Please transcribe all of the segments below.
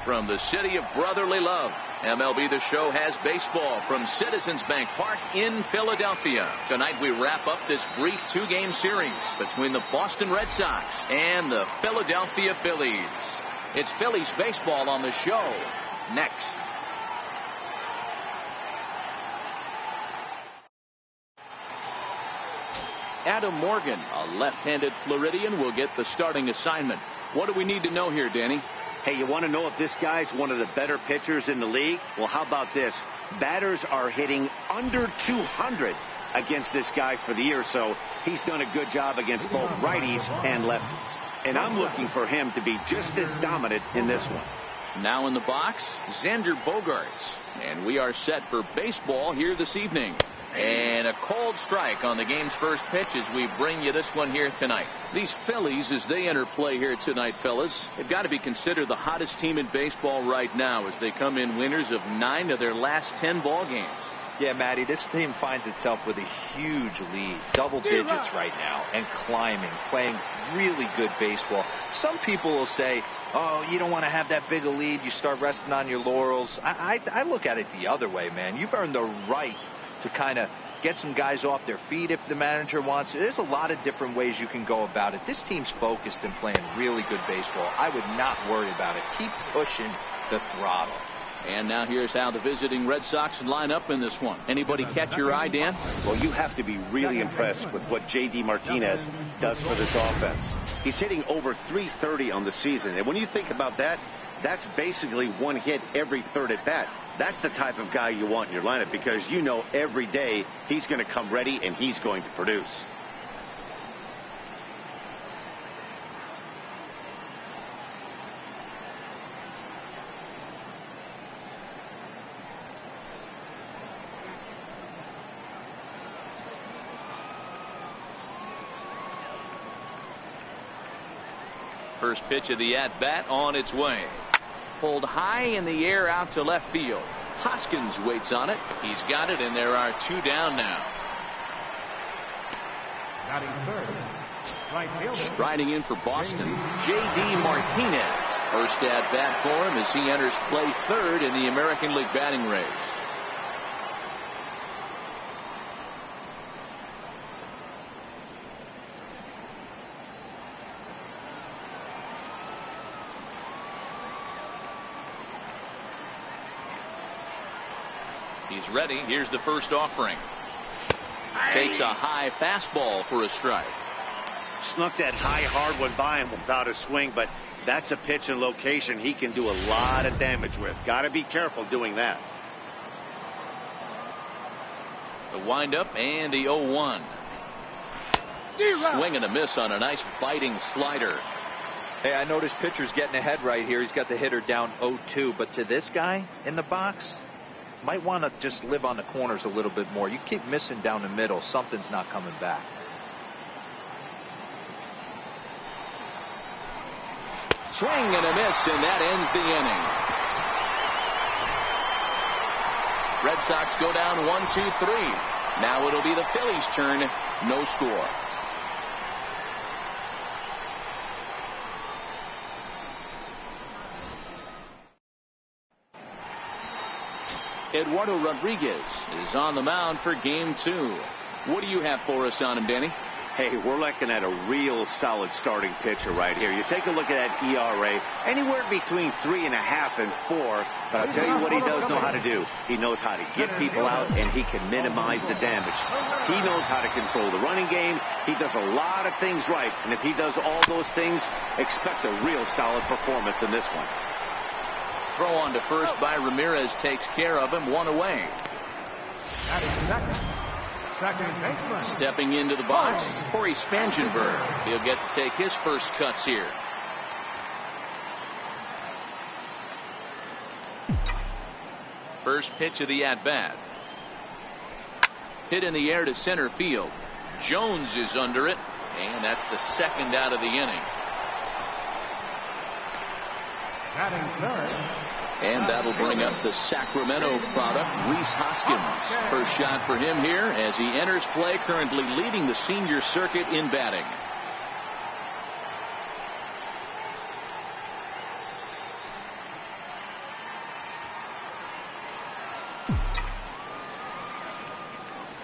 from the city of brotherly love. MLB The Show has baseball from Citizens Bank Park in Philadelphia. Tonight we wrap up this brief two-game series between the Boston Red Sox and the Philadelphia Phillies. It's Phillies baseball on the show next. Adam Morgan, a left-handed Floridian, will get the starting assignment. What do we need to know here, Danny? Hey, you want to know if this guy's one of the better pitchers in the league? Well, how about this? Batters are hitting under 200 against this guy for the year, so he's done a good job against both righties and lefties. And I'm looking for him to be just as dominant in this one. Now in the box, Xander Bogaerts. And we are set for baseball here this evening. And a cold strike on the game's first pitch as we bring you this one here tonight. These Phillies, as they enter play here tonight, fellas, they've got to be considered the hottest team in baseball right now as they come in winners of 9 of their last 10 ball games. Yeah, Matty, this team finds itself with a huge lead, double digits right now, and climbing, playing really good baseball. Some people will say, oh, you don't want to have that big a lead, you start resting on your laurels. I look at it the other way, man. You've earned the right to kind of get some guys off their feet if the manager wants to. There's a lot of different ways you can go about it. This team's focused and playing really good baseball. I would not worry about it. Keep pushing the throttle. And now here's how the visiting Red Sox line up in this one. Anybody catch your eye, Dan? Well, you have to be really impressed with what J.D. Martinez does for this offense. He's hitting over .330 on the season. And when you think about that, that's basically one hit every third at bat. That's the type of guy you want in your lineup because you know every day he's going to come ready and he's going to produce. First pitch of the at-bat on its way. Pulled high in the air out to left field. Hoskins waits on it. He's got it, and there are 2 down now. Striding in for Boston, J.D. Martinez. First at-bat for him as he enters play third in the American League batting race. He's ready. Here's the first offering. Takes a high fastball for a strike. Snuck that high hard one by him without a swing, but that's a pitch and location he can do a lot of damage with. Got to be careful doing that. The windup and the 0-1. Swing and a miss on a nice biting slider. Hey, I noticed pitcher's getting ahead right here. He's got the hitter down 0-2, but to this guy in the box, might want to just live on the corners a little bit more. You keep missing down the middle, something's not coming back. Swing and a miss, and that ends the inning. Red Sox go down 1-2-3. Now it'll be the Phillies' turn. No score. Eduardo Rodriguez is on the mound for game 2. What do you have for us on him, Danny? Hey, we're looking at a real solid starting pitcher right here. You take a look at that ERA, anywhere between 3.5 and 4. But I'll tell you what he does know how to do. He knows how to get people out, and he can minimize the damage. He knows how to control the running game. He does a lot of things right, and if he does all those things, expect a real solid performance in this one. Throw on to first by Ramirez takes care of him. 1 away. Stepping into the box, Corey Spangenberg. He'll get to take his first cuts here. First pitch of the at-bat. Hit in the air to center field. Jones is under it, and that's the second out of the inning. And that'll bring up the Sacramento product, Rhys Hoskins. First shot for him here as he enters play, currently leading the senior circuit in batting.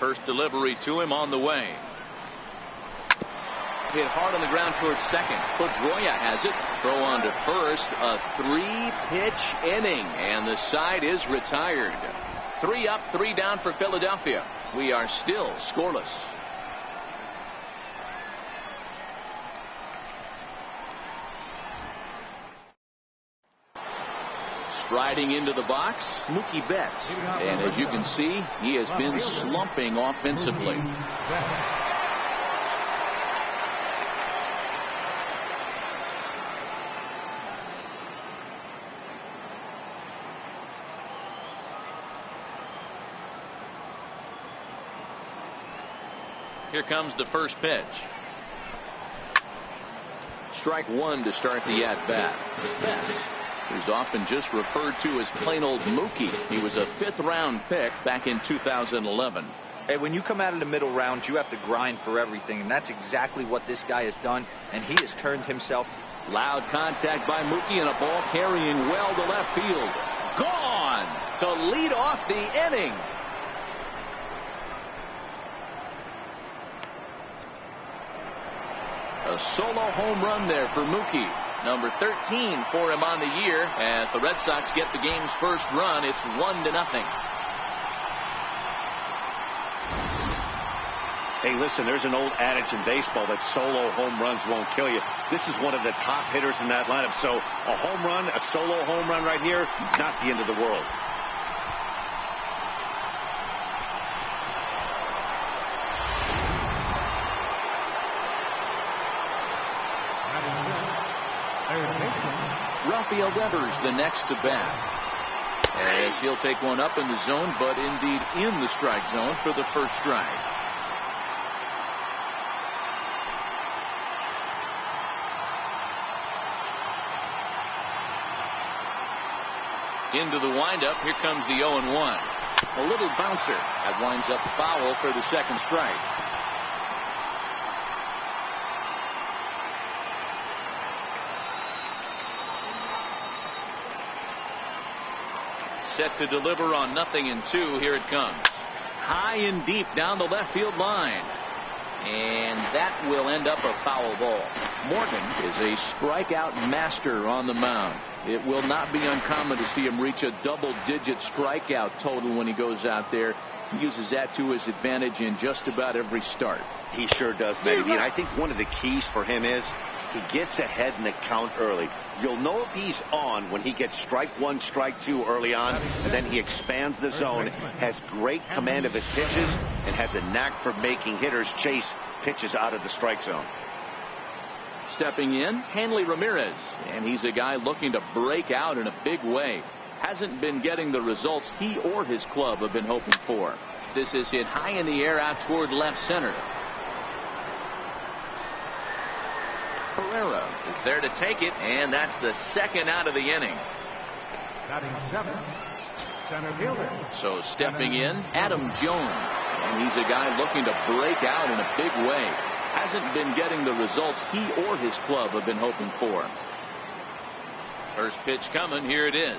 First delivery to him on the way. Hit hard on the ground towards second. Pedroia has it. Throw on to first. A 3-pitch inning, and the side is retired. 3 up, 3 down for Philadelphia. We are still scoreless. Striding into the box, Mookie Betts. And as you can see, he has been slumping offensively. Here comes the first pitch. Strike one to start the at-bat. Betts, who's often just referred to as plain old Mookie. He was a 5th-round pick back in 2011. Hey, when you come out of the middle rounds, you have to grind for everything, and that's exactly what this guy has done, and he has turned himself. Loud contact by Mookie, and a ball carrying well to left field. Gone to lead off the inning. A solo home run there for Mookie. Number 13 for him on the year. As the Red Sox get the game's first run, it's 1-0. Hey, listen, there's an old adage in baseball that solo home runs won't kill you. This is one of the top hitters in that lineup. So a home run, a solo home run right here, it's not the end of the world. Rafael Devers the next to bat, as he'll take one up in the zone, but indeed in the strike zone for the first strike. Into the windup. Here comes the 0-1. A little bouncer that winds up foul for the second strike. Set to deliver on 0-2. Here it comes. High and deep down the left field line. And that will end up a foul ball. Morgan is a strikeout master on the mound. It will not be uncommon to see him reach a double-digit strikeout total when he goes out there. He uses that to his advantage in just about every start. He sure does, Matty. And I think one of the keys for him is he gets ahead in the count early. You'll know if he's on when he gets strike one, strike two early on, and then he expands the zone, has great command of his pitches, and has a knack for making hitters chase pitches out of the strike zone. Stepping in, Hanley Ramirez, and he's a guy looking to break out in a big way. Hasn't been getting the results he or his club have been hoping for. This is hit high in the air out toward left center. Pereira is there to take it, and that's the second out of the inning. So stepping in, Adam Jones, and he's a guy looking to break out in a big way. Hasn't been getting the results he or his club have been hoping for. First pitch coming. Here it is.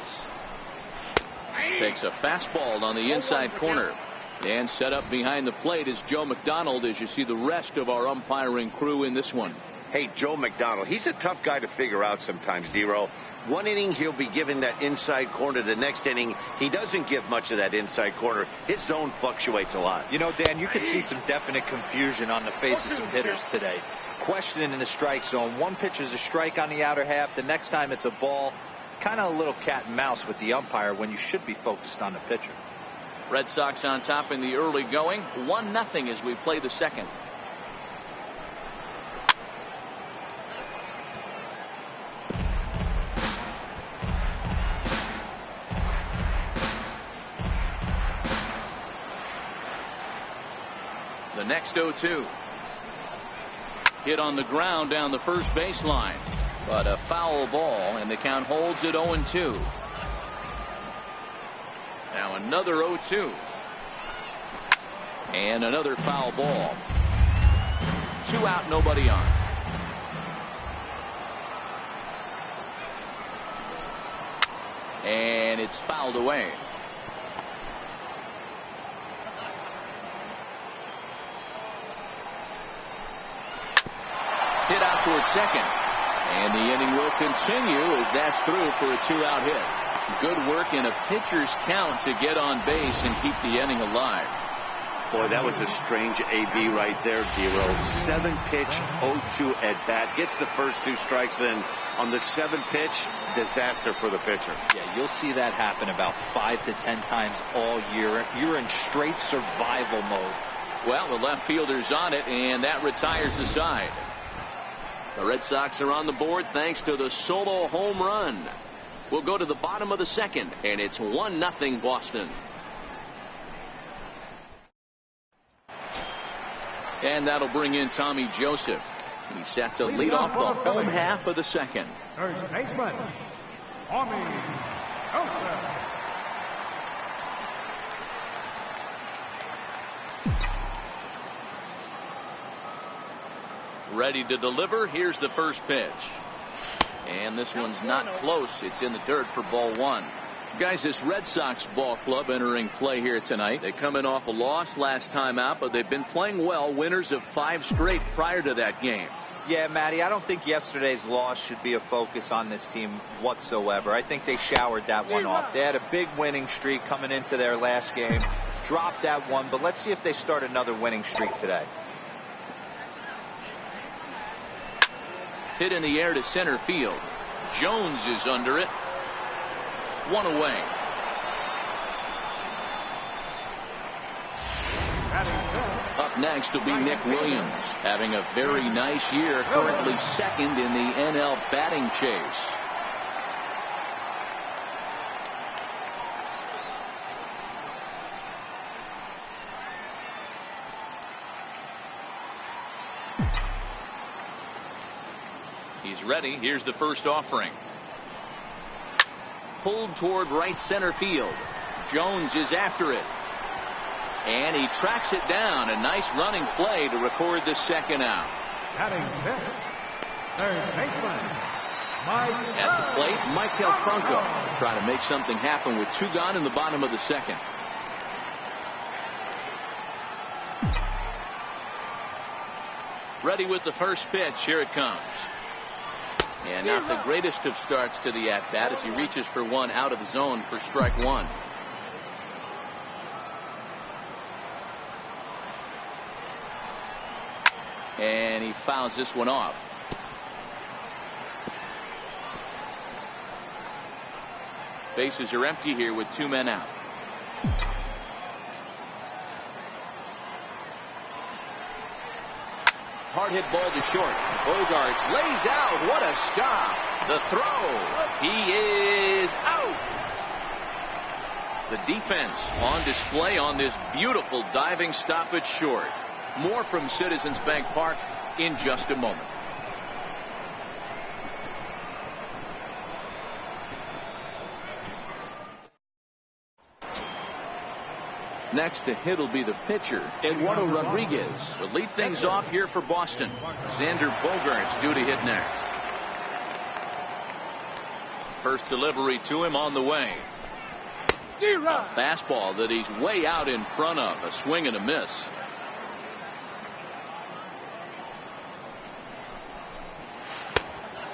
Takes a fastball on the inside corner. And set up behind the plate is Joe McDonald, as you see the rest of our umpiring crew in this one. Hey, Joe McDonald, he's a tough guy to figure out sometimes, D-Roll. One inning, he'll be given that inside corner. The next inning, he doesn't give much of that inside corner. His zone fluctuates a lot. You know, Dan, you could see some definite confusion on the face of some hitters today. Questioning in the strike zone. One pitch is a strike on the outer half. The next time it's a ball. Kind of a little cat and mouse with the umpire when you should be focused on the pitcher. Red Sox on top in the early going. 1-0 as we play the second. The next 0-2. Hit on the ground down the first baseline, but a foul ball, and the count holds at 0-2. Now another 0-2. And another foul ball. 2 out, nobody on. And it's fouled away. hit out towards second. And the inning will continue as that's through for a 2-out hit. Good work in a pitcher's count to get on base and keep the inning alive. Boy, that was a strange AB right there, Dero. 7-pitch, 0-2 at bat. Gets the first 2 strikes, then on the 7th pitch, disaster for the pitcher. Yeah, you'll see that happen about 5 to 10 times all year. You're in straight survival mode. Well, the left fielder's on it, and that retires the side. The Red Sox are on the board thanks to the solo home run. We'll go to the bottom of the second, and it's 1-0 Boston. And that'll bring in Tommy Joseph. He's set to lead off the home half of the second. Third baseman, Tommy Joseph. Ready to deliver. Here's the first pitch. And this one's not close. It's in the dirt for ball 1. Guys, this Red Sox ball club entering play here tonight. They come in off a loss last time out, but they've been playing well. Winners of 5 straight prior to that game. Yeah, Matty, I don't think yesterday's loss should be a focus on this team whatsoever. I think they showered that one off. They had a big winning streak coming into their last game. Dropped that one, but let's see if they start another winning streak today. Hit in the air to center field. Jones is under it. 1 away. Up next will be Nick Williams, having a very nice year, currently second in the NL batting chase. He's ready. Here's the first offering. Pulled toward right center field. Jones is after it. And he tracks it down. A nice running play to record the second out. Third baseman, At the plate, Michael Franco trying to make something happen with 2 gone in the bottom of the second. Ready with the first pitch. Here it comes. And not the greatest of starts to the at-bat as he reaches for 1 out of the zone for strike 1. And he fouls this one off. Bases are empty here with 2 men out. Hard hit ball to short. Bogarts lays out. What a stop. The throw. He is out. The defense on display on this beautiful diving stop at short. More from Citizens Bank Park in just a moment. Next to hit will be the pitcher, Eduardo Rodriguez. To lead things off here for Boston, Xander Bogaerts due to hit next. First delivery to him on the way. A fastball that he's way out in front of. A swing and a miss.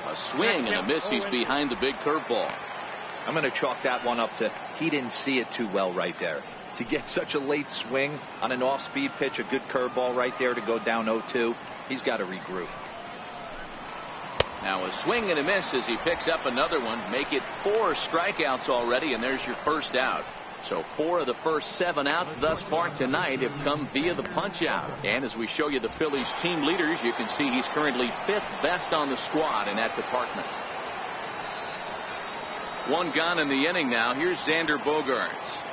A swing and a miss. He's behind the big curveball. I'm going to chalk that one up to he didn't see it too well right there. To get such a late swing on an off-speed pitch, a good curveball right there to go down 0-2, he's got to regroup. Now a swing and a miss as he picks up another one. Make it 4 strikeouts already, and there's your first out. So 4 of the first 7 outs thus far tonight have come via the punch out. And as we show you the Phillies team leaders, you can see he's currently 5th best on the squad in that department. 1 gone in the inning now. Here's Xander Bogaerts.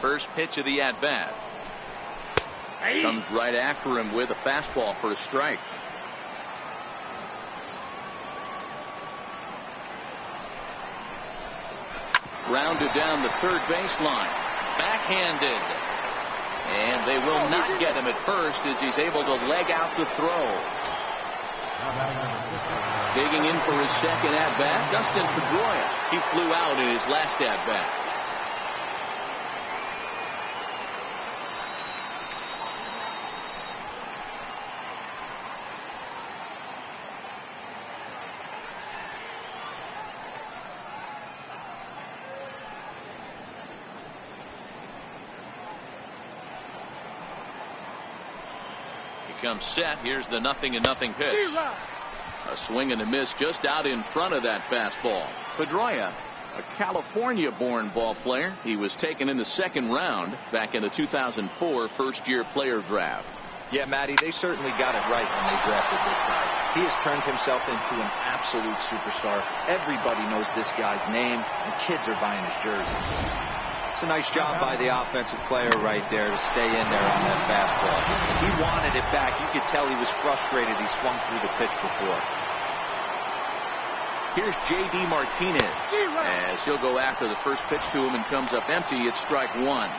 First pitch of the at-bat. Comes right after him with a fastball for a strike. Grounded down the third baseline. Backhanded. And they will not get him at first as he's able to leg out the throw. Digging in for his second at-bat, Dustin Pedroia. He flew out in his last at-bat. comes set. Here's the 0-0 pitch. A swing and a miss just out in front of that fastball. Pedroia, a California-born ball player. He was taken in the second round back in the 2004 first-year player draft. Yeah, Matty, they certainly got it right when they drafted this guy. He has turned himself into an absolute superstar. Everybody knows this guy's name, and kids are buying his jerseys. It's a nice job by the offensive player right there to stay in there on that fastball. He wanted it back. You could tell he was frustrated. He swung through the pitch before. Here's J.D. Martinez as he'll go after the first pitch to him and comes up empty. It's strike one.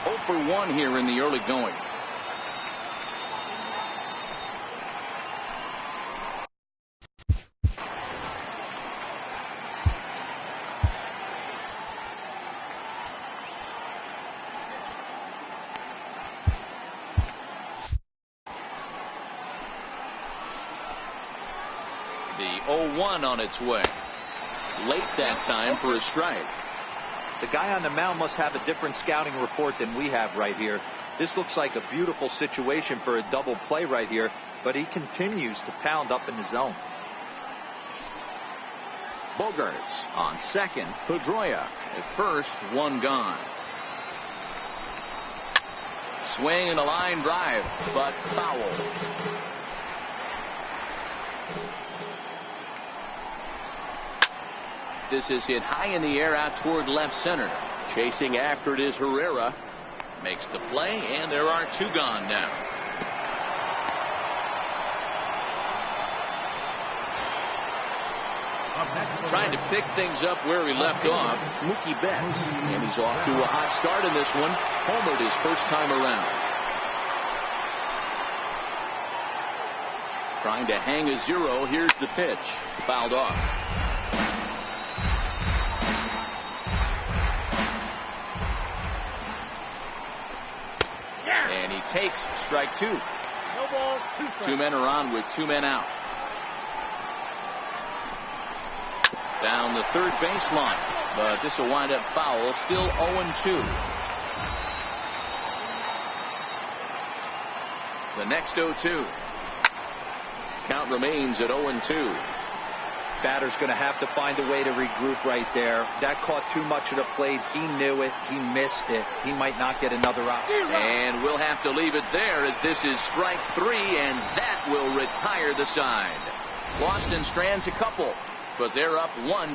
0 for 1 here in the early going. The 0-1 on its way. Late that time for a strike. The guy on the mound must have a different scouting report than we have right here. This looks like a beautiful situation for a double play right here, but he continues to pound up in the zone. Bogaerts on second. Pedroia at first. One gone. Swing and a line drive, but foul. This is hit high in the air out toward left center. Chasing after it is Herrera. Makes the play, and there are two gone now. Trying to pick things up where he left off, Mookie Betts. And he's off to a hot start in this one. Homered his first time around. Trying to hang a zero. Here's the pitch. Fouled off. And he takes strike two. No ball, 2 strikes. 2 men are on with 2 men out. Down the third baseline, but this will wind up foul. Still 0-2. The next 0-2. Count remains at 0-2. Batter's going to have to find a way to regroup right there. That caught too much of the plate. He knew it. He missed it. He might not get another out. And we'll have to leave it there as this is strike 3, and that will retire the side. Boston strands a couple, but they're up 1-0.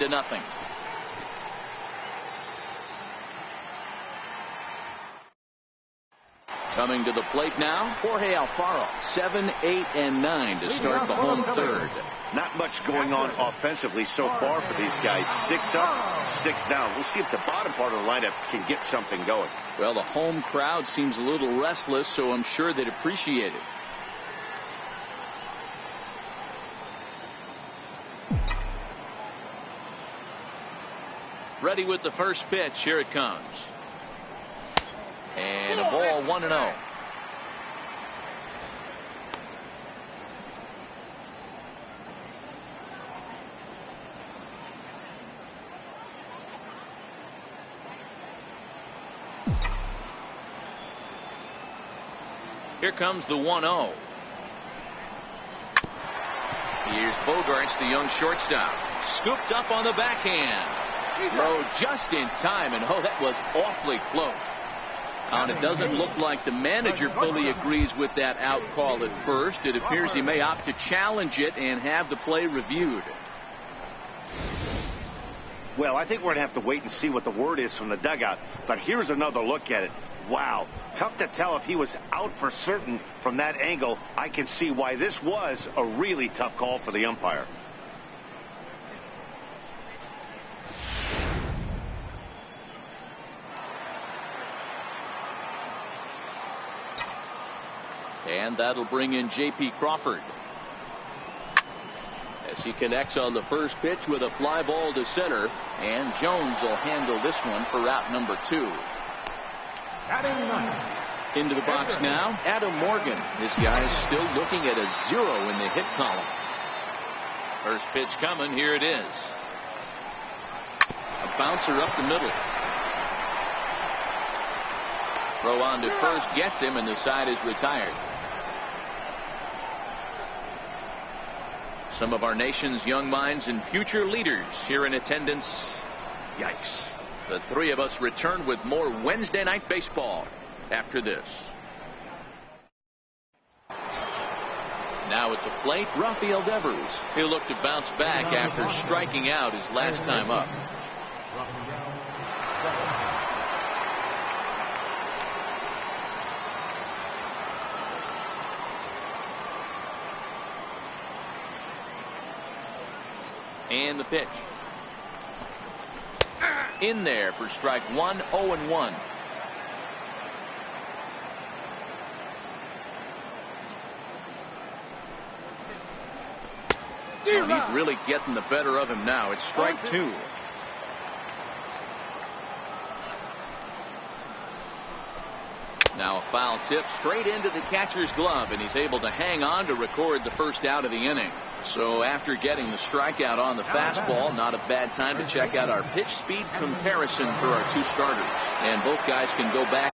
Coming to the plate now, Jorge Alfaro. 7, 8, and 9 to start the home third. Not much going on offensively so far for these guys. 6 up, 6 down. We'll see if the bottom part of the lineup can get something going. Well, the home crowd seems a little restless, so I'm sure they'd appreciate it. Ready with the first pitch. Here it comes. And a ball, 1-0. Here comes the 1-0. Here's Bogaerts, the young shortstop. Scooped up on the backhand. Throw just in time, and oh, that was awfully close. And it doesn't look like the manager fully agrees with that out call at first. It appears he may opt to challenge it and have the play reviewed. Well, I think we're going to have to wait and see what the word is from the dugout. But here's another look at it. Wow. Tough to tell if he was out for certain from that angle. I can see why this was a really tough call for the umpire. And that'll bring in J.P. Crawford as he connects on the first pitch with a fly ball to center, and Jones will handle this one for route number 2. Into the box now, Adam Morgan. This guy's still looking at a 0 in the hit column. First pitch coming. Here it is. A bouncer up the middle. Throw on to first gets him, and the side is retired. Some of our nation's young minds and future leaders here in attendance. Yikes. The three of us return with more Wednesday night baseball after this. Now at the plate, Rafael Devers. He'll look to bounce back after striking out his last time up. And the pitch. In there for strike one, 0-1. Well, he's really getting the better of him now. It's strike two. Now a foul tip straight into the catcher's glove, and he's able to hang on to record the first out of the inning. So after getting the strikeout on the fastball, not a bad time to check out our pitch speed comparison for our two starters. And both guys can go back.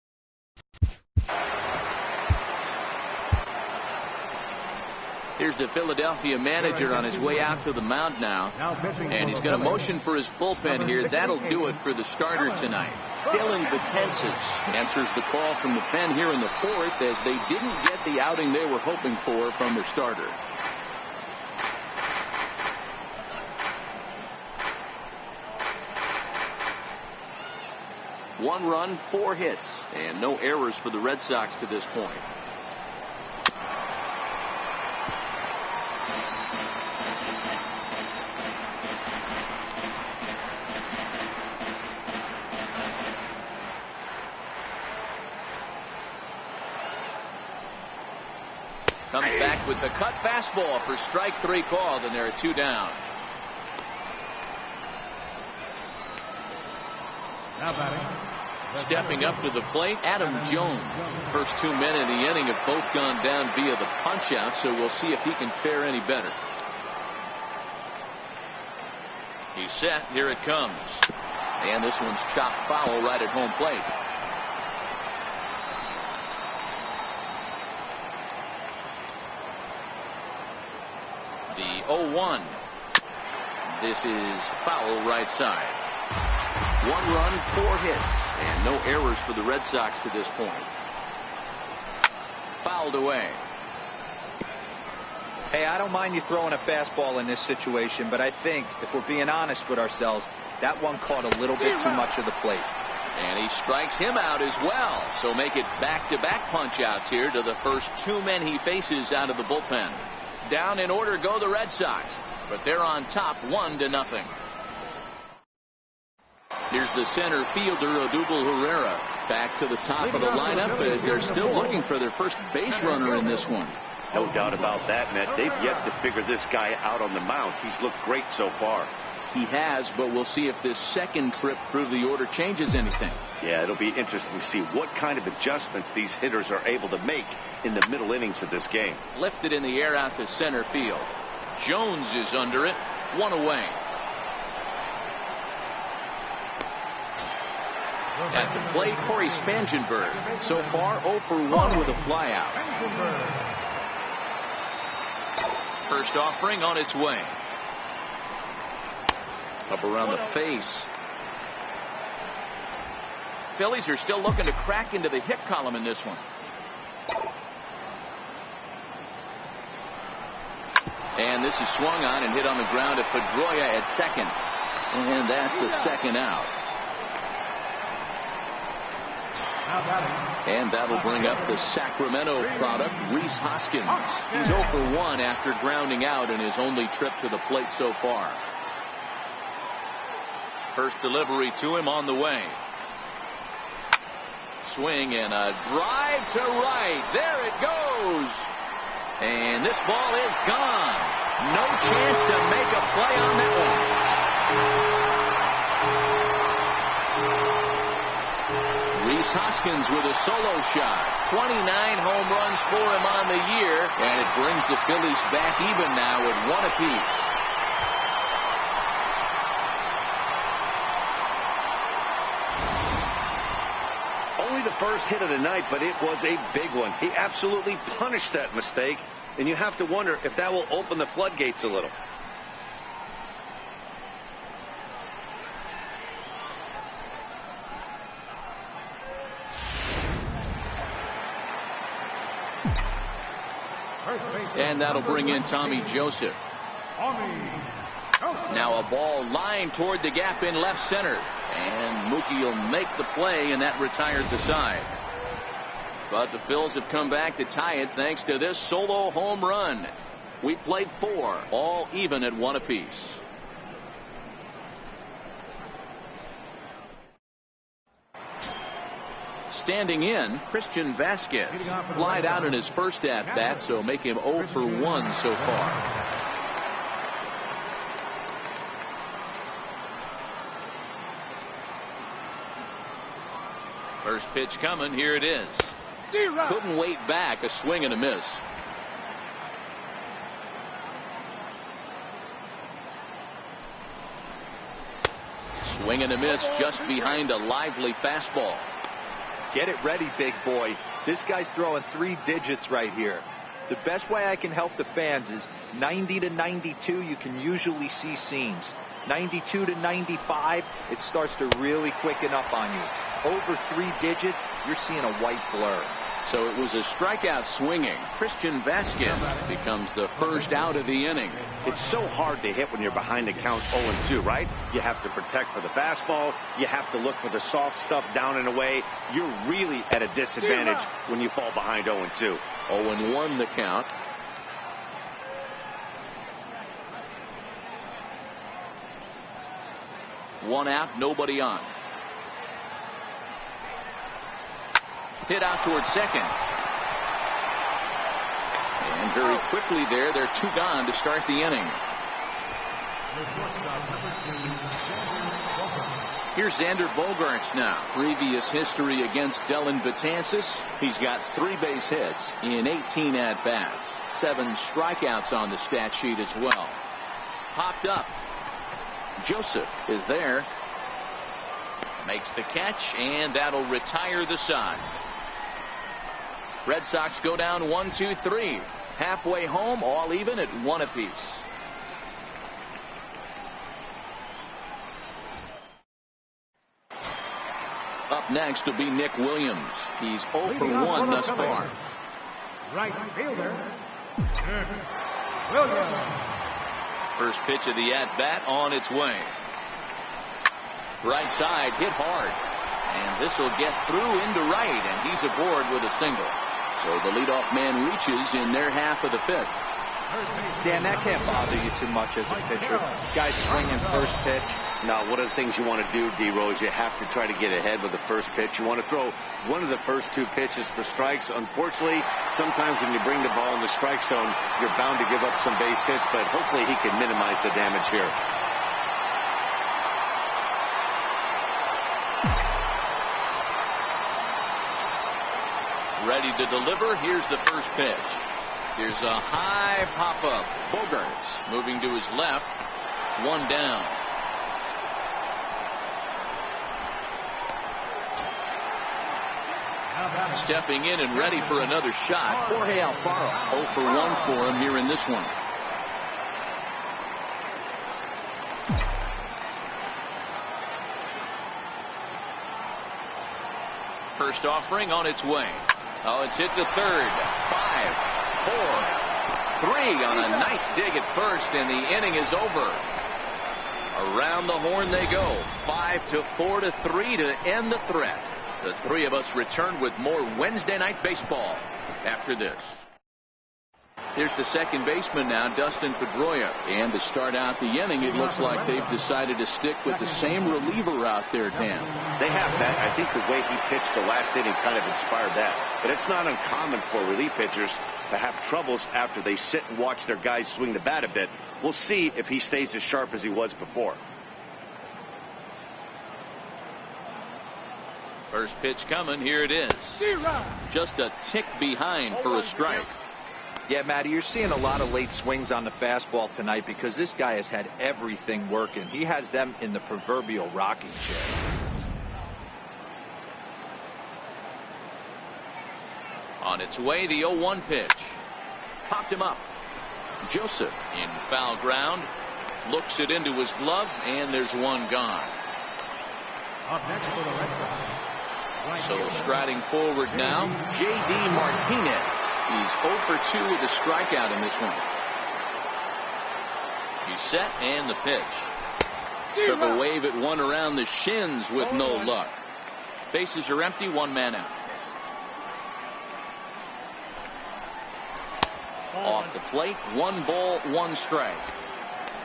Here's the Philadelphia manager on his way out to the mound now. And he's going to motion for his bullpen here. That'll do it for the starter tonight. Dylan Betances answers the call from the pen here in the fourth, as they didn't get the outing they were hoping for from their starter. One run, 4 hits, and no errors for the Red Sox to this point. Comes back with the cut fastball for strike 3 called, and there are 2 down. Now batting. Stepping up to the plate, Adam Jones. First 2 men in the inning have both gone down via the punch out, so we'll see if he can fare any better. He's set. Here it comes. And this one's chopped foul right at home plate. The 0-1. This is foul right side. 1 run, 4 hits, and no errors for the Red Sox to this point. Fouled away. Hey, I don't mind you throwing a fastball in this situation, but I think if we're being honest with ourselves, that one caught a little bit too much of the plate. And he strikes him out as well. So make it back-to-back punch-outs here to the first 2 men he faces out of the bullpen. Down in order go the Red Sox, but they're on top 1-0. Here's the center fielder, Odubel Herrera, back to the top of the lineup as they're still looking for their first base runner in this one. No doubt about that, Matt. They've yet to figure this guy out on the mound. He's looked great so far. He has, but we'll see if this second trip through the order changes anything. Yeah, it'll be interesting to see what kind of adjustments these hitters are able to make in the middle innings of this game. Lifted in the air out to center field. Jones is under it. 1 away. At the plate, Corey Spangenberg. So far, 0 for 1 with a flyout. First offering on its way. Up around the face. Phillies are still looking to crack into the hit column in this one. And this is swung on and hit on the ground at Pedroia at second. And that's the second out. And that'll bring up the Sacramento product, Rhys Hoskins. He's 0 for 1 after grounding out in his only trip to the plate so far. First delivery to him on the way. Swing and a drive to right. There it goes. And this ball is gone. No chance to make a play on that one. Rhys Hoskins with a solo shot. 29 home runs for him on the year, and it brings the Phillies back even now at 1 apiece. Only the first hit of the night, but it was a big one. He absolutely punished that mistake and you have to wonder if that will open the floodgates a little. And that'll bring in Tommy Joseph. Now a ball lined toward the gap in left center. And Mookie will make the play, and that retired the side. But the Phils have come back to tie it thanks to this solo home run. We played 4, all even at 1 apiece. Standing in, Christian Vasquez flied out in his first at-bat, so make him 0 for 1 so far. First pitch coming. Here it is. Couldn't wait back. A swing and a miss. Swing and a miss just behind a lively fastball. Get it ready, big boy. This guy's throwing 3 digits right here. The best way I can help the fans is 90 to 92. You can usually see seams. 92 to 95, it starts to really quicken up on you. Over 3 digits, you're seeing a white blur. So it was a strikeout swinging. Christian Vasquez becomes the first out of the inning. It's so hard to hit when you're behind the count 0-2, right? You have to protect for the fastball. You have to look for the soft stuff down and away. You're really at a disadvantage when you fall behind 0-2. 0-1 the count. One out, nobody on. Hit out towards second. And very quickly they're 2 gone to start the inning. Here's Xander Bogaerts now. Previous history against Dellin Betances. He's got 3 base hits in 18 at-bats. 7 strikeouts on the stat sheet as well. Popped up. Joseph is there. Makes the catch, and that'll retire the side. Red Sox go down 1-2-3. Halfway home, all even at 1 apiece. Up next will be Nick Williams. He's 0 for 1 thus far. Right fielder, Williams. First pitch of the at-bat on its way. Right side hit hard. And this will get through into right, and he's aboard with a single. So the leadoff man reaches in their half of the 5th. Dan, that can't bother you too much as a pitcher. Guys swinging first pitch. Now, one of the things you want to do, D-Rose, you have to try to get ahead with the first pitch. You want to throw one of the first 2 pitches for strikes. Unfortunately, sometimes when you bring the ball in the strike zone, you're bound to give up some base hits, but hopefully he can minimize the damage here. Ready to deliver. Here's the first pitch. Here's a high pop-up. Bogaerts moving to his left. 1 down. Stepping in and ready for another shot, Jorge Alfaro. 0 for 1 for him here in this one. First offering on its way. Oh, it's hit to third. 5, 4, 3 on a nice dig at first, and the inning is over. Around the horn they go. 5-4-3 to end the threat. The 3 of us return with more Wednesday night baseball after this. Here's the second baseman now, Dustin Pedroia. And to start out the inning, it looks like they've decided to stick with the same reliever out there, Dan. They have that. I think the way he pitched the last inning kind of inspired that. But it's not uncommon for relief pitchers to have troubles after they sit and watch their guys swing the bat a bit. We'll see if he stays as sharp as he was before. First pitch coming. Here it is. Just a tick behind for a strike. Yeah, Matty, you're seeing a lot of late swings on the fastball tonight because this guy has had everything working. He has them in the proverbial rocking chair. On its way, the 0-1 pitch. popped him up. Joseph in foul ground. Looks it into his glove, and there's one gone. Up next for the Red Sox. So striding forward now, J.D. Martinez. He's 0 for 2 with a strikeout in this one. He's set, and the pitch. Took a wave at one around the shins with no luck. Bases are empty, one man out. Off the plate, 1 ball, 1 strike.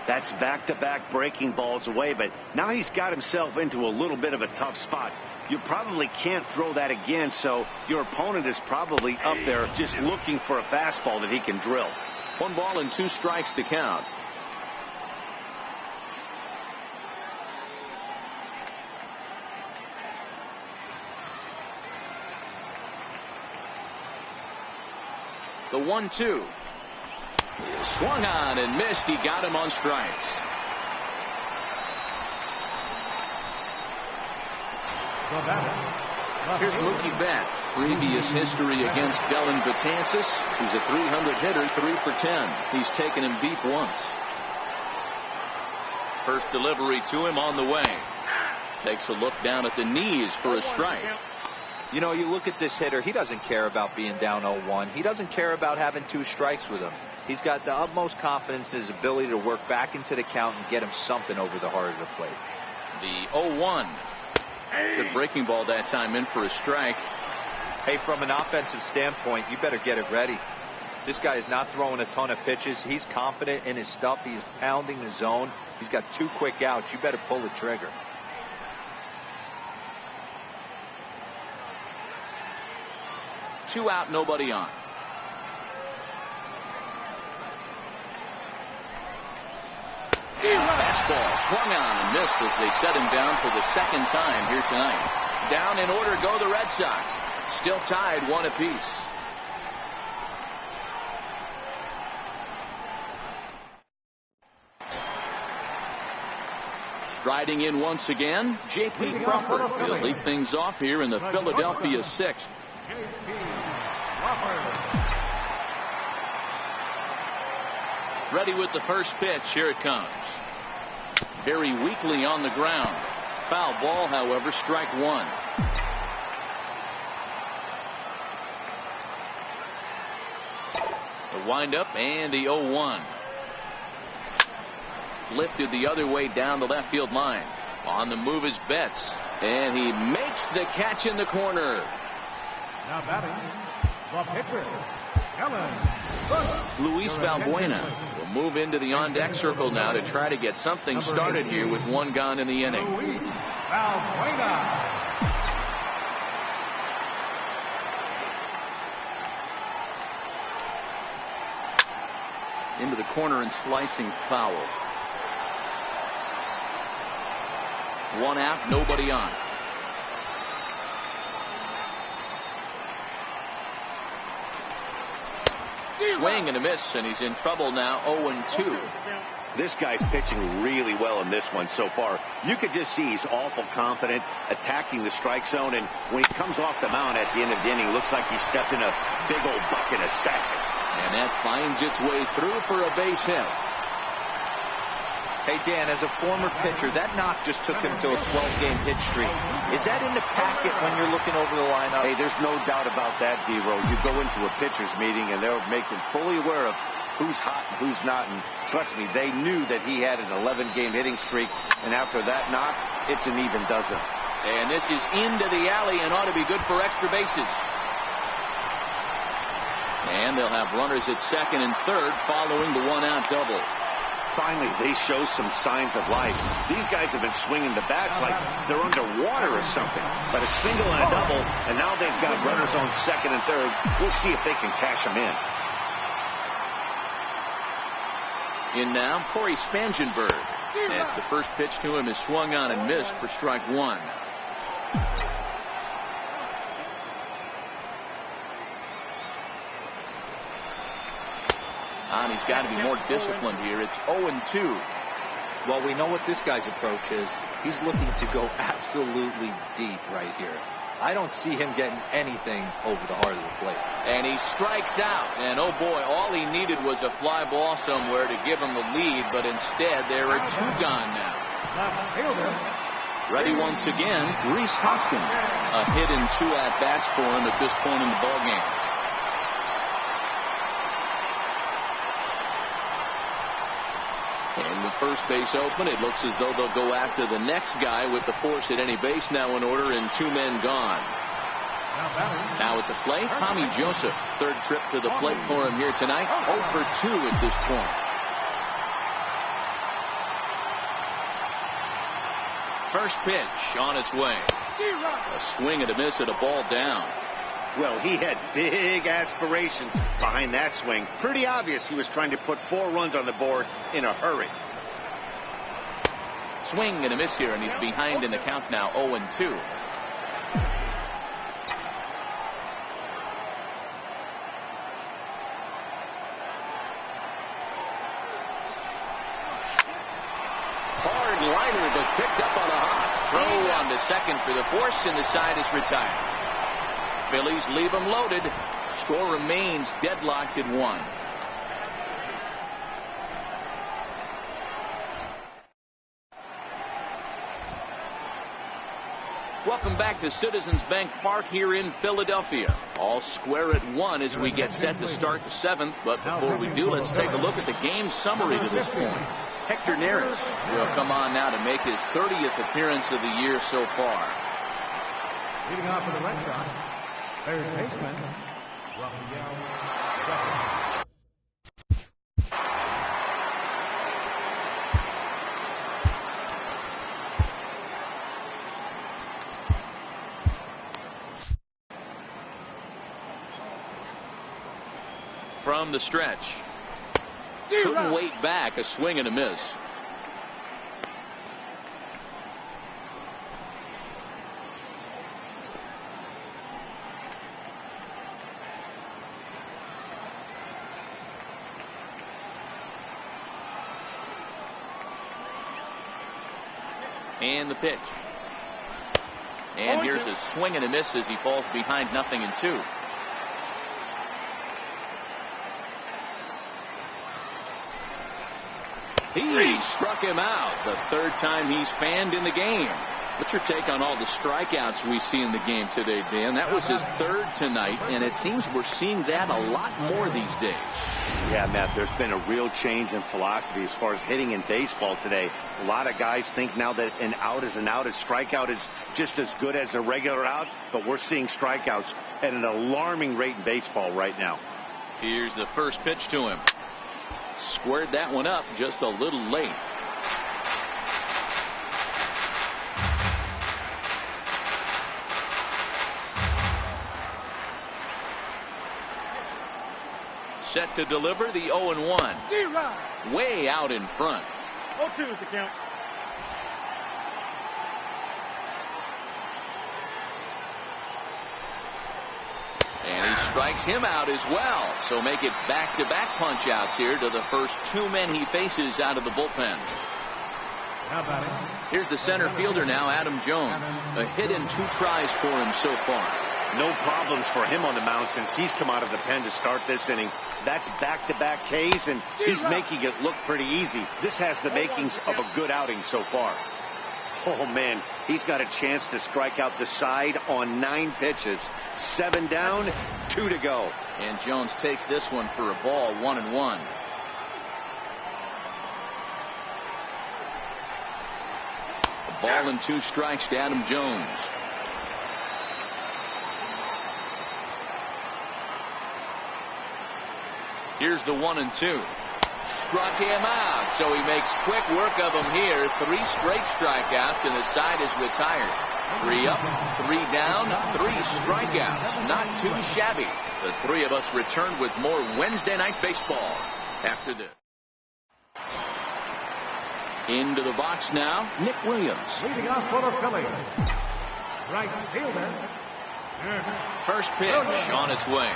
That's back-to-back breaking balls away, but now he's got himself into a little bit of a tough spot. You probably can't throw that again, so your opponent is probably up there just looking for a fastball that he can drill. 1 ball and 2 strikes to count. The 1-2. Swung on and missed. He got him on strikes. Here's Mookie Betts. Previous history against Dellin Betances. He's a 300 hitter, 3 for 10. He's taken him deep once. First delivery to him on the way. Takes a look down at the knees for a strike. You know, you look at this hitter, he doesn't care about being down 0-1. He doesn't care about having 2 strikes with him. He's got the utmost confidence in his ability to work back into the count and get him something over the heart of the plate. The 0-1. Good breaking ball that time, in for a strike. Hey, from an offensive standpoint, you better get it ready. This guy is not throwing a ton of pitches. He's confident in his stuff. He's pounding the zone. He's got 2 quick outs. You better pull the trigger. Two out, nobody on. Fastball swung on and missed as they set him down for the 2nd time here tonight. Down in order go the Red Sox. Still tied 1 apiece. Striding in once again, J.P. Crawford will lead things off here in the Philadelphia 6th. Ready with the first pitch. Here it comes. Very weakly on the ground. Foul ball, however, strike 1. The windup and the 0-1. Lifted the other way down the left field line. On the move is Betts, and he makes the catch in the corner. Now batting, the pitcher, Luis Valbuena will move into the on-deck circle now to try to get something started here with 1 gone in the inning. Luis Valbuena. Into the corner and slicing foul. 1 out, nobody on. Swing and a miss, and he's in trouble now. 0-2. This guy's pitching really well in this one so far. You could just see he's awful confident, attacking the strike zone, and when he comes off the mound at the end of the inning, looks like he stepped in a big old bucket of sassy. And that finds its way through for a base hit. Hey, Dan, as a former pitcher, that knock just took him to a 12-game pitch streak. Is that in the packet when you're looking over the lineup? Hey, there's no doubt about that, D-Row. You go into a pitcher's meeting, and they'll make him fully aware of who's hot and who's not. And trust me, they knew that he had an 11-game hitting streak. And after that knock, it's an even dozen. And this is into the alley and ought to be good for extra bases. And they'll have runners at 2nd and 3rd following the 1-out double. Finally, they show some signs of life. These guys have been swinging the bats like they're underwater or something. But a single and a double, and now they've got runners on 2nd and 3rd. We'll see if they can cash them in. In now, Corey Spangenberg, as the first pitch to him is swung on and missed for strike 1. And he's got to be more disciplined here. It's 0-2. Well, we know what this guy's approach is. He's looking to go absolutely deep right here. I don't see him getting anything over the heart of the plate. And he strikes out. And oh boy, all he needed was a fly ball somewhere to give him the lead, but instead there are two gone now. Ready once again, Rhys Hoskins. A hit and 2 at-bats for him at this point in the ballgame. And with first base open, it looks as though they'll go after the next guy with the force at any base now in order and 2 men gone. Now at the plate, Tommy Joseph. Third trip to the plate for him here tonight. 0 for 2 at this point. First pitch on its way. A swing and a miss at a ball down. Well, he had big aspirations behind that swing. Pretty obvious he was trying to put 4 runs on the board in a hurry. Swing and a miss here, and he's behind in the count now, 0-2. Hard liner, but picked up on a hop. Throw on to second for the force, and the side is retired. Phillies leave them loaded. Score remains deadlocked at 1. Welcome back to Citizens Bank Park here in Philadelphia. All square at 1 as we get set to start the 7th. But before we do, let's take a look at the game summary to this point. Hector Neris will come on now to make his 30th appearance of the year so far. Leading off for the Red Sox, third baseman, Rafael. From the stretch. Couldn't wait back. A swing and a miss. And the pitch. And here's a swing and a miss as he falls behind 0-2. He struck him out the third time he's fanned in the game. What's your take on all the strikeouts we see in the game today, Dan? That was his 3rd tonight, and it seems we're seeing that a lot more these days. Yeah, Matt, there's been a real change in philosophy as far as hitting in baseball today. A lot of guys think now that an out is an out. A strikeout is just as good as a regular out, but we're seeing strikeouts at an alarming rate in baseball right now. Here's the first pitch to him. Squared that one up just a little late. Set to deliver the 0-1. Way out in front. 0-2 is the count. And he strikes him out as well. So make it back-to-back punch-outs here to the first 2 men he faces out of the bullpen. Here's the center fielder now, Adam Jones. A hit in 2 tries for him so far. No problems for him on the mound since he's come out of the pen to start this inning. That's back-to-back Ks, and he's making it look pretty easy. This has the makings of a good outing so far. Oh, man, he's got a chance to strike out the side on 9 pitches. 7 down, 2 to go. And Jones takes this one for a ball, 1-1. A ball and 2 strikes to Adam Jones. Here's the 1-2. Struck him out, so he makes quick work of him here. 3 straight strikeouts, and the side is retired. 3 up, 3 down, 3 strikeouts. Not too shabby. The 3 of us return with more Wednesday Night Baseball after this. Into the box now, Nick Williams. Leading off for the Phillies, right fielder. First pitch on its way.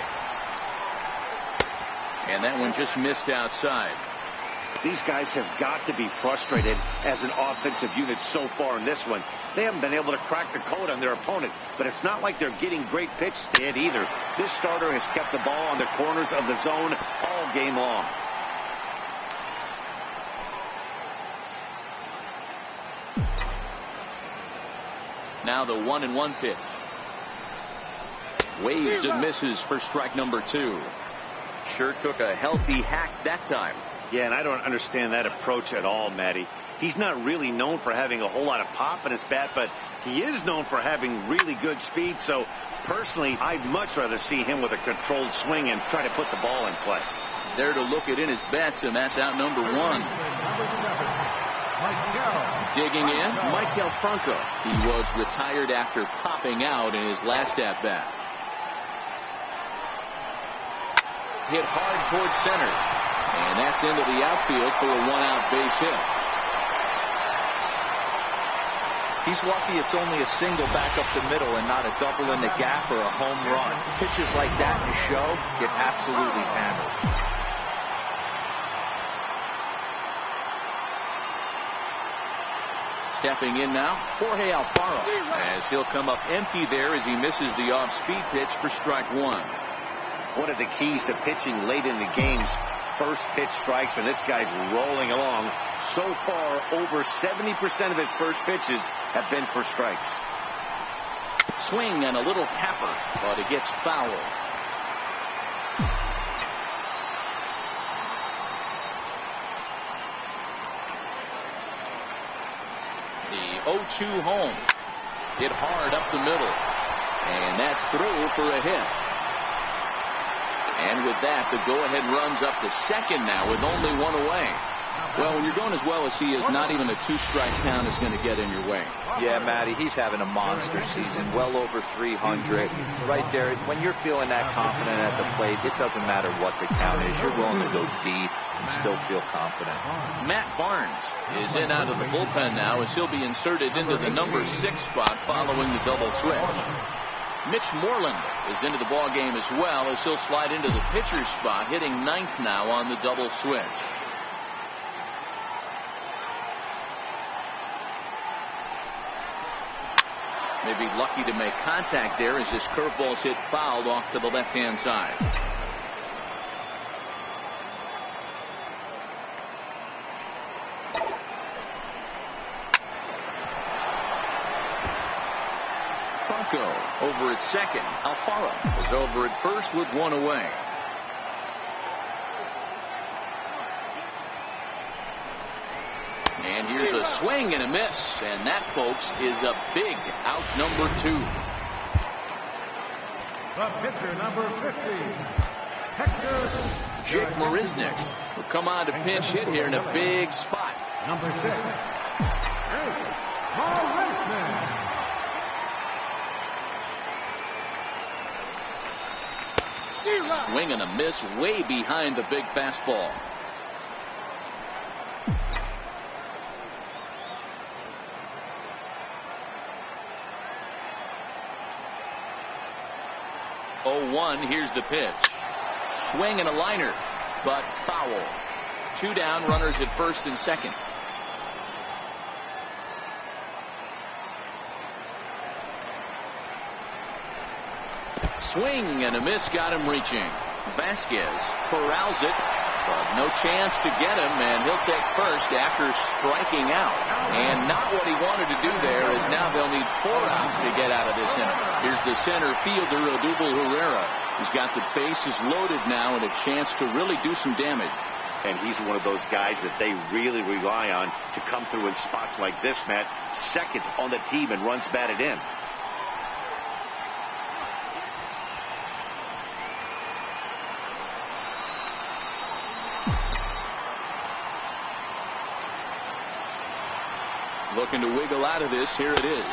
And that one just missed outside. These guys have got to be frustrated as an offensive unit so far in this one. They haven't been able to crack the code on their opponent, but it's not like they're getting great pitches to hit either. This starter has kept the ball on the corners of the zone all game long. Now the 1-1 pitch. Waves and misses for strike number 2. Sure took a healthy hack that time. Yeah, and I don't understand that approach at all, Matty. He's not really known for having a whole lot of pop in his bat, but he is known for having really good speed. So, personally, I'd much rather see him with a controlled swing and try to put the ball in play. There to look it in his bets, and that's out number 1. Digging in, Michael Franco. He was retired after popping out in his last at-bat. Hit hard towards center, and that's into the outfield for a 1-out base hit. He's lucky it's only a single back up the middle and not a double in the gap or a home run. Pitches like that in the show get absolutely hammered. Stepping in now, Jorge Alfaro, as he'll come up empty there as he misses the off-speed pitch for strike 1. One of the keys to pitching late in the game's first pitch strikes, and this guy's rolling along. So far, over 70% of his first pitches have been for strikes. Swing and a little tapper, but it gets foul. The 0-2 home. Hit hard up the middle. And that's through for a hit. And with that, the go-ahead runs up to second now with only 1 away. Well, when you're going as well as he is, not even a 2-strike count is going to get in your way. Yeah, Matty, he's having a monster season, well over 300. Right there, when you're feeling that confident at the plate, it doesn't matter what the count is. You're willing to go deep and still feel confident. Matt Barnes is in out of the bullpen now as he'll be inserted into the number 6 spot following the double switch. Mitch Moreland is into the ball game as well as he'll slide into the pitcher's spot, hitting 9th now on the double switch. Maybe lucky to make contact there as this curveball's hit fouled off to the left-hand side. Franco over at second. Alfaro is over at first with 1 away. And here's a swing and a miss, and that, folks, is a big out number 2. The pitcher, number 50, Texas. Jake Marisnick will come on to pinch hit here in a big spot. Number 6, Marisnick. Swing and a miss way behind the big fastball. Here's the pitch. Swing and a liner, but foul. 2 down, runners at first and second. Swing and a miss got him reaching. Vasquez corrals it, but no chance to get him, and he'll take first after striking out. And not what he wanted to do there, as now they'll need 4 outs to get out of this inning. Here's the center fielder, Odubel Herrera. He's got the bases loaded now and a chance to really do some damage. And he's one of those guys that they really rely on to come through in spots like this, Matt. Second on the team and runs batted in. Looking to wiggle out of this. Here it is.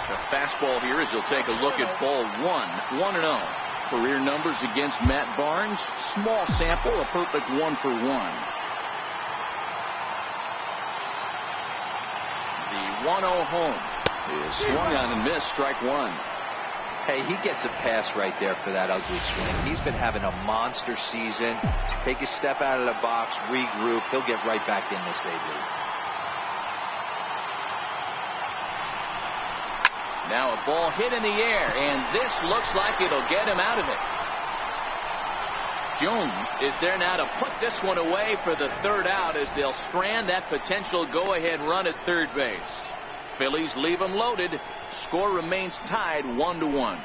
The fastball here as he'll take a look at ball 1. 1-0. Career numbers against Matt Barnes. Small sample, a perfect 1 for 1. The 1-0 home is swung on and missed, strike 1. Hey, he gets a pass right there for that ugly swing. He's been having a monster season. Take a step out of the box, regroup. He'll get right back in this lead. Now a ball hit in the air, and this looks like it'll get him out of it. Jones is there now to put this one away for the third out as they'll strand that potential go-ahead run at third base. Phillies leave them loaded. Score remains tied 1-1.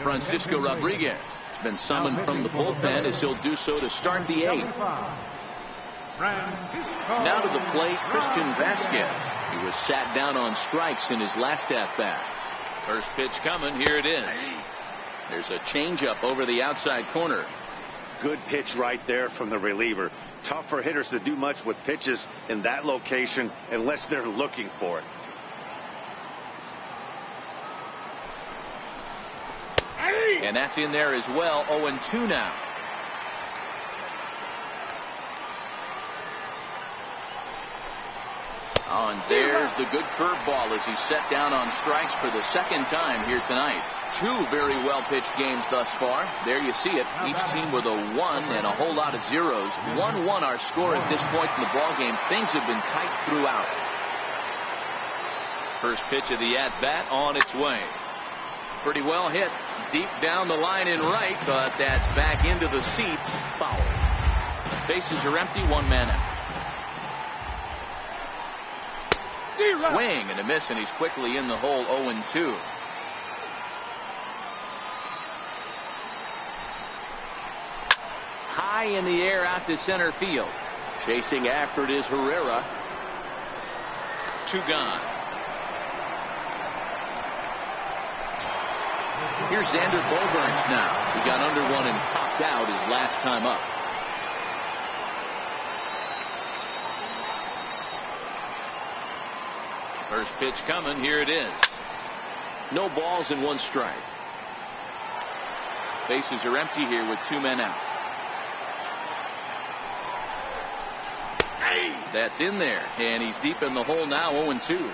Francisco Rodriguez has been summoned from the bullpen as he'll do so to start the eighth. Now to the plate, Christian Vasquez. He was sat down on strikes in his last at-bat. First pitch coming. Here it is. There's a changeup over the outside corner. Good pitch right there from the reliever. Tough for hitters to do much with pitches in that location unless they're looking for it. And that's in there as well. 0-2 now. Oh, and there's the good curveball as he's set down on strikes for the second time here tonight. Two very well pitched games thus far. There you see it. Each team with a 1 and a whole lot of zeros. 1-1 our score at this point in the ball game. Things have been tight throughout. First pitch of the at-bat on its way. Pretty well hit deep down the line in right, but that's back into the seats. Foul. Bases are empty. One man out. Swing and a miss, and he's quickly in the hole. 0-2. High in the air out to center field. Chasing after it is Herrera. 2 gone. Here's Xander Bogaerts now. He got under one and popped out his last time up. First pitch coming. Here it is. No balls and 1 strike. Bases are empty here with 2 men out. That's in there, and he's deep in the hole now. 0-2.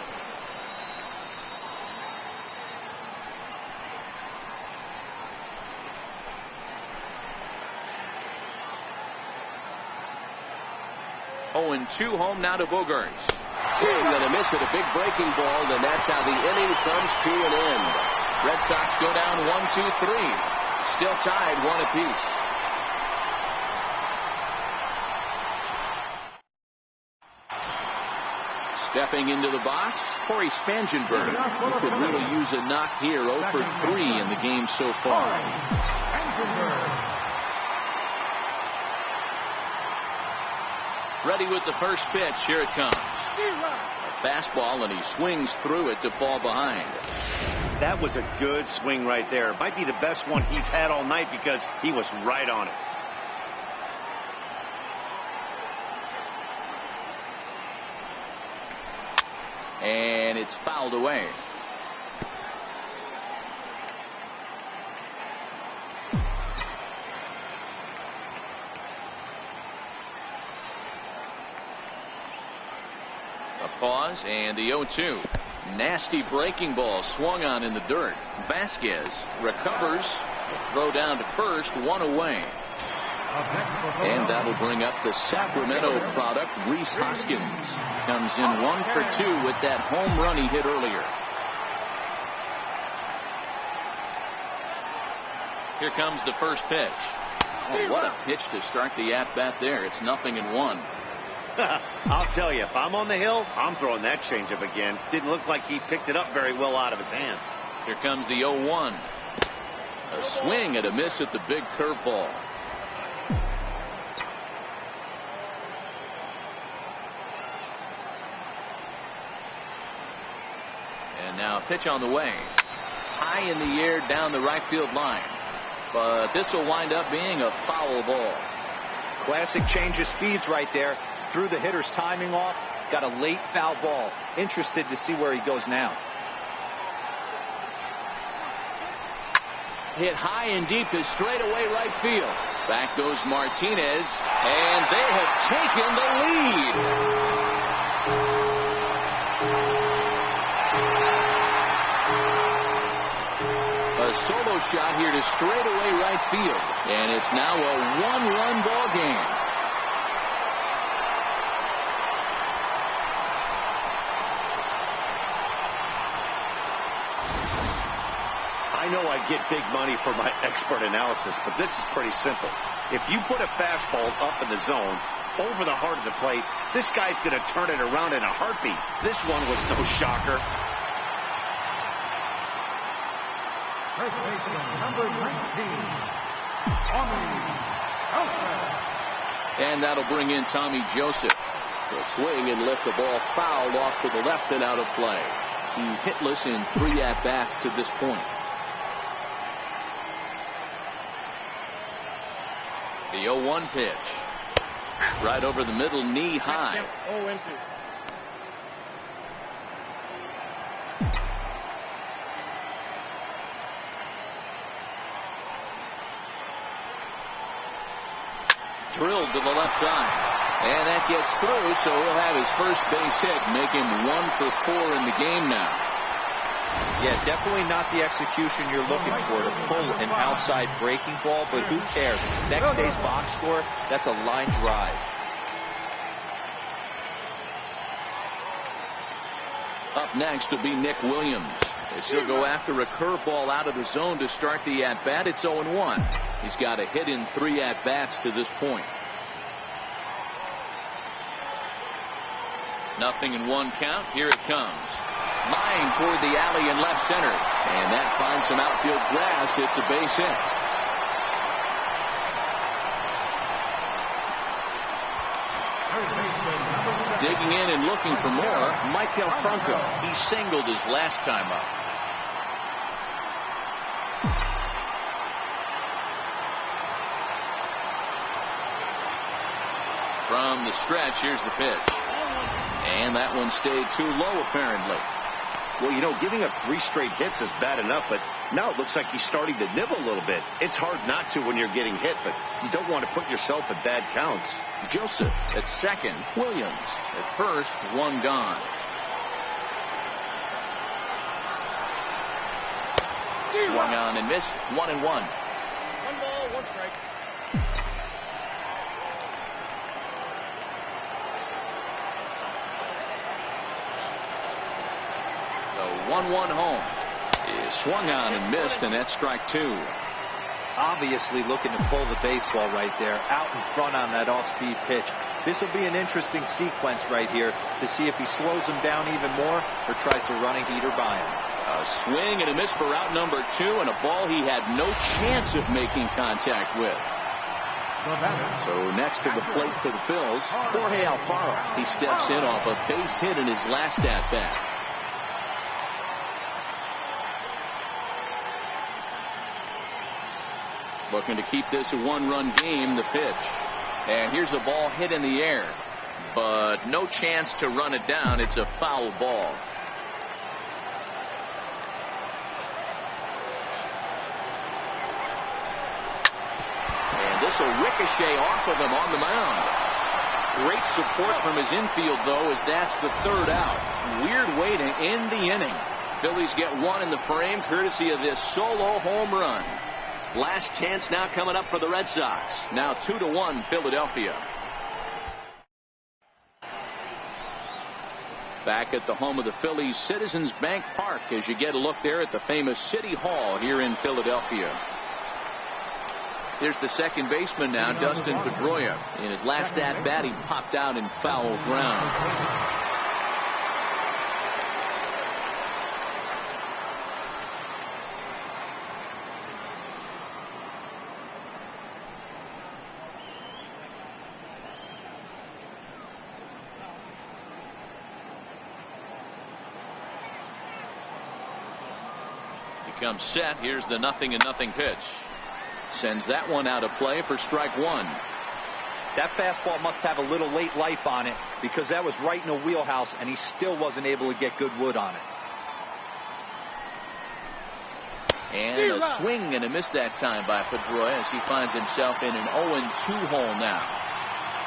Home now to Bogaerts. Swing and a miss at a big breaking ball, and that's how the inning comes to an end. Red Sox go down 1-2-3. Still tied 1 apiece. Stepping into the box, Corey Spangenberg. He could really use a knock here. 0 for 3 in the game so far. Ready with the first pitch. Here it comes. A fastball, and he swings through it to fall behind. That was a good swing right there. Might be the best one he's had all night because he was right on it. And it's fouled away. A pause and the 0-2. Nasty breaking ball swung on in the dirt. Vasquez recovers. A throw down to first. 1 away. And that'll bring up the Sacramento product, Rhys Hoskins. Comes in 1 for 2 with that home run he hit earlier. Here comes the first pitch. Oh, what a pitch to start the at-bat there. It's 0-1. I'll tell you, if I'm on the hill, I'm throwing that changeup again. Didn't look like he picked it up very well out of his hand. Here comes the 0-1. A swing and a miss at the big curveball. And now a pitch on the way. High in the air down the right field line. But this will wind up being a foul ball. Classic change of speeds right there. Threw the hitter's timing off. Got a late foul ball. Interested to see where he goes now. Hit high and deep to straightaway right field. Back goes Martinez, and they have taken the lead. A solo shot here to straightaway right field, and it's now a one-run ball game. I know I get big money for my expert analysis, but this is pretty simple. If you put a fastball up in the zone, over the heart of the plate, this guy's going to turn it around in a heartbeat. This one was no shocker. First baseman, number 19, Tommy Joseph. And that'll bring in Tommy Joseph. He'll swing and lift the ball foul off to the left and out of play. He's hitless in 3 at-bats to this point. The 0-1 pitch. Right over the middle, knee high. 0-2. Drilled to the left side. And that gets through, so he'll have his first base hit, make him 1 for 4 in the game now. Yeah, definitely not the execution you're looking for to pull an outside breaking ball, but who cares? Next day's box score, that's a line drive. Up next will be Nick Williams. As he'll go after a curveball out of the zone to start the at-bat. It's 0-1. He's got a hit in 3 at-bats to this point. 0-1 count. Here it comes. Line toward the alley in left center. And that finds some outfield grass. It's a base hit. Digging in and looking for more, Michael Franco. He singled his last time up. From the stretch, here's the pitch. And that one stayed too low, apparently. Well, you know, giving up 3 straight hits is bad enough, but now it looks like he's starting to nibble a little bit. It's hard not to when you're getting hit, but you don't want to put yourself at bad counts. Joseph at second. Williams at first. 1 gone. Swung on and missed. 1-1. 1 ball, 1 strike. The 1-1 home is swung on and missed, and that's strike 2. Obviously looking to pull the baseball right there, out in front on that off-speed pitch. This will be an interesting sequence right here to see if he slows him down even more or tries to run a heater by him. A swing and a miss for out number 2, and a ball he had no chance of making contact with. So next to the plate for the Phillies, Jorge Alfaro. He steps in off a base hit in his last at-bat. Looking to keep this a 1-run game. The pitch. And here's a ball hit in the air, but no chance to run it down. It's a foul ball. And this will ricochet off of him on the mound. Great support from his infield, though, as that's the 3rd out. Weird way to end the inning. Phillies get 1 in the frame, courtesy of this solo home run. Last chance now coming up for the Red Sox. Now 2-1 Philadelphia. Back at the home of the Phillies, Citizens Bank Park, as you get a look there at the famous City Hall here in Philadelphia. Here's the second baseman now, Dustin Pedroia. In his last at-bat, he popped out in foul ground. Comes set. Here's the 0-0 pitch. Sends that one out of play for strike 1. That fastball must have a little late life on it, because that was right in the wheelhouse and he still wasn't able to get good wood on it. And a swing and a miss that time by Pedroia as he finds himself in an 0-2 hole now.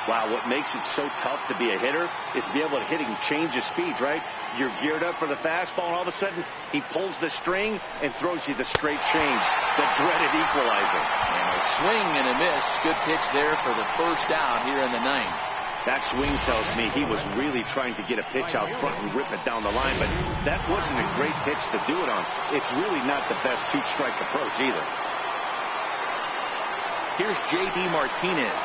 Wow, what makes it so tough to be a hitter is to be able to hit and change of speeds, right? You're geared up for the fastball, and all of a sudden, he pulls the string and throws you the straight change, the dreaded equalizer. And a swing and a miss. Good pitch there for the first out here in the ninth. That swing tells me he was really trying to get a pitch out front and rip it down the line, but that wasn't a great pitch to do it on. It's really not the best two-strike approach either. Here's J.D. Martinez.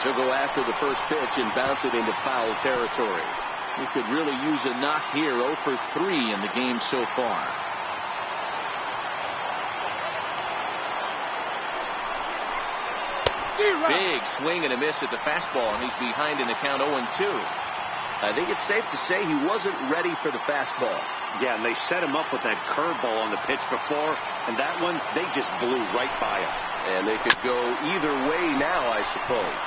He'll go after the first pitch and bounce it into foul territory. He could really use a knock here. 0 for 3 in the game so far. Big swing and a miss at the fastball, and he's behind in the count 0-2. I think it's safe to say he wasn't ready for the fastball. Yeah, and they set him up with that curveball on the pitch before, and that one, they just blew right by him. And they could go either way now, I suppose.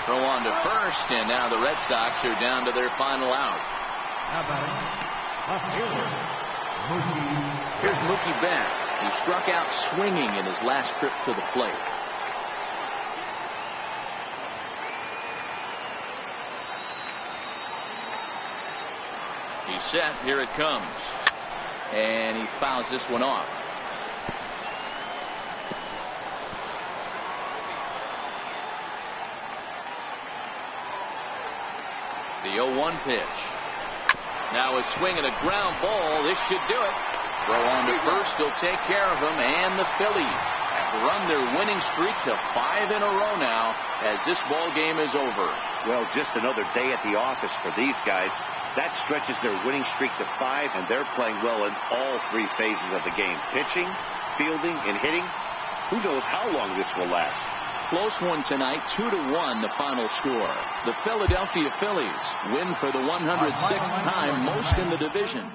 Throw on to first, and now the Red Sox are down to their final out. Now batting, left fielder, Mookie. Here's Mookie Betts. He struck out swinging in his last trip to the plate. He's set. Here it comes. And he fouls this one off. The 0-1 pitch. Now a swing and a ground ball. This should do it. Throw on to first. He'll take care of him. And the Phillies have run their winning streak to 5 in a row now as this ball game is over. Well, just another day at the office for these guys. That stretches their winning streak to 5, and they're playing well in all 3 phases of the game. Pitching, fielding, and hitting. Who knows how long this will last? Close one tonight, 2-1 the final score. The Philadelphia Phillies win for the 106th time, most in the division.